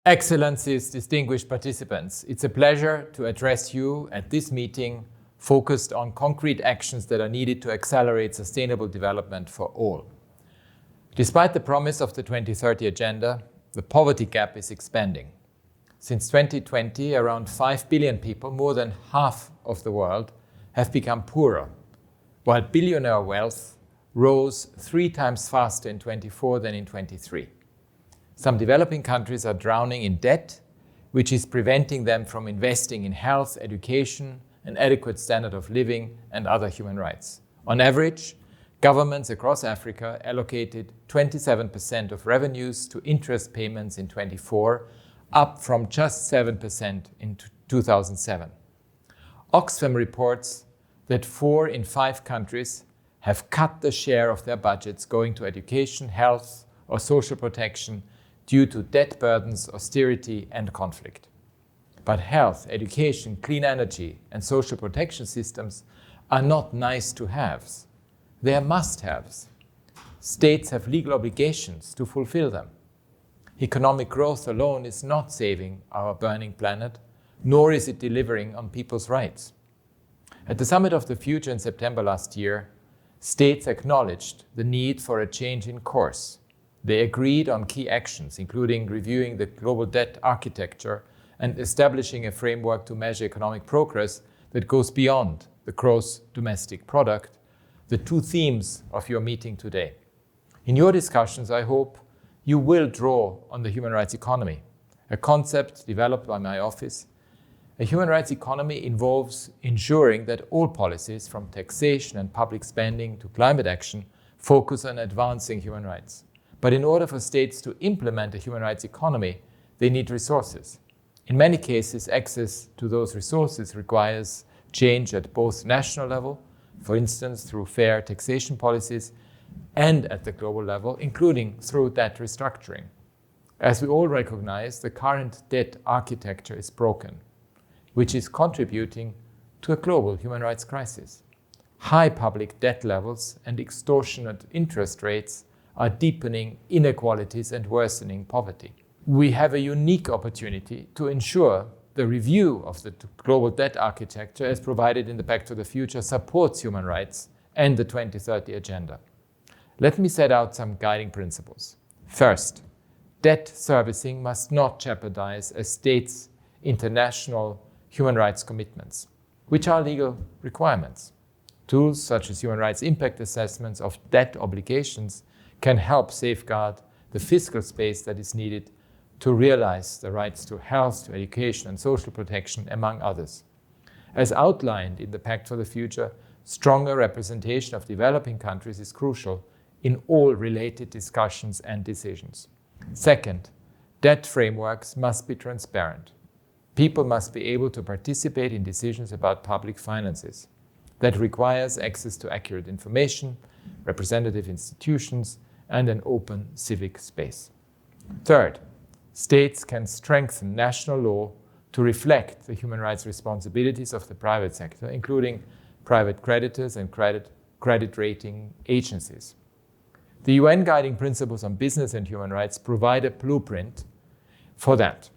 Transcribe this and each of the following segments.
Excellencies, distinguished participants, it's a pleasure to address you at this meeting focused on concrete actions that are needed to accelerate sustainable development for all. Despite the promise of the 2030 Agenda, the poverty gap is expanding. Since 2020, around 5 billion people, more than half of the world, have become poorer, while billionaire wealth rose 3 times faster in 24 than in 23. Some developing countries are drowning in debt, which is preventing them from investing in health, education, an adequate standard of living, and other human rights. On average, governments across Africa allocated 27% of revenues to interest payments in 24, up from just 7% in 2007. Oxfam reports that 4 in 5 countries have cut the share of their budgets going to education, health, or social protection due to debt burdens, austerity, and conflict. But health, education, clean energy, and social protection systems are not nice-to-haves. They are must-haves. States have legal obligations to fulfill them. Economic growth alone is not saving our burning planet, nor is it delivering on people's rights. At the Summit of the Future in September last year, states acknowledged the need for a change in course. They agreed on key actions, including reviewing the global debt architecture and establishing a framework to measure economic progress that goes beyond the gross domestic product, the 2 themes of your meeting today. In your discussions, I hope you will draw on the human rights economy, a concept developed by my office. A human rights economy involves ensuring that all policies, from taxation and public spending to climate action, focus on advancing human rights. But in order for states to implement a human rights economy, they need resources. In many cases, access to those resources requires change at both national level, for instance, through fair taxation policies, and at the global level, including through debt restructuring. As we all recognize, the current debt architecture is broken, which is contributing to a global human rights crisis. High public debt levels and extortionate interest rates are deepening inequalities and worsening poverty. We have a unique opportunity to ensure the review of the global debt architecture, as provided in the Back to the Future, supports human rights and the 2030 Agenda. Let me set out some guiding principles. First, debt servicing must not jeopardize a state's international human rights commitments, which are legal requirements. Tools such as human rights impact assessments of debt obligations can help safeguard the fiscal space that is needed to realize the rights to health, to education, and social protection, among others. As outlined in the Pact for the Future, stronger representation of developing countries is crucial in all related discussions and decisions. Second, debt frameworks must be transparent. People must be able to participate in decisions about public finances. That requires access to accurate information, representative institutions, and an open civic space. Third, states can strengthen national law to reflect the human rights responsibilities of the private sector, including private creditors and credit rating agencies. The UN Guiding Principles on Business and Human Rights provide a blueprint for that.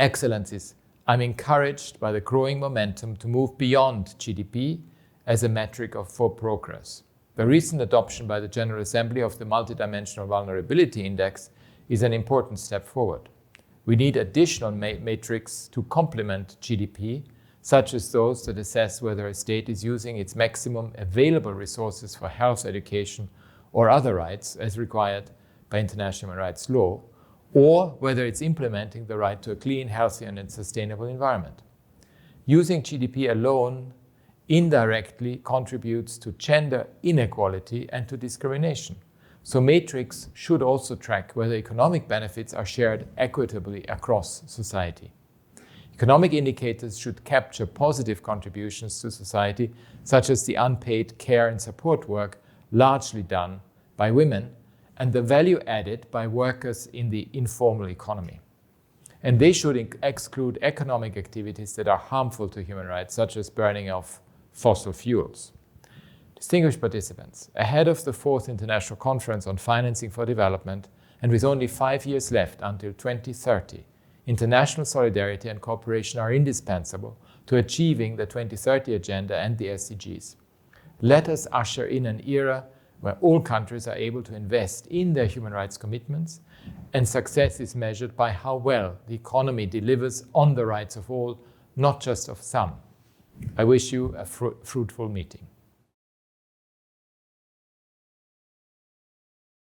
Excellencies, I'm encouraged by the growing momentum to move beyond GDP as a metric for progress. The recent adoption by the General Assembly of the Multidimensional Vulnerability Index is an important step forward. We need additional metrics to complement GDP, such as those that assess whether a state is using its maximum available resources for health, education, or other rights as required by international human rights law, or whether it's implementing the right to a clean, healthy, and sustainable environment. Using GDP alone indirectly contributes to gender inequality and to discrimination. So metrics should also track whether economic benefits are shared equitably across society. Economic indicators should capture positive contributions to society, such as the unpaid care and support work largely done by women, and the value added by workers in the informal economy. And they should exclude economic activities that are harmful to human rights, such as burning of fossil fuels. Distinguished participants, ahead of the 4th International Conference on Financing for Development And with only 5 years left until 2030, international solidarity and cooperation are indispensable to achieving the 2030 Agenda and the SDGs. Let us usher in an era where all countries are able to invest in their human rights commitments, and success is measured by how well the economy delivers on the rights of all, not just of some. I wish you a fruitful meeting.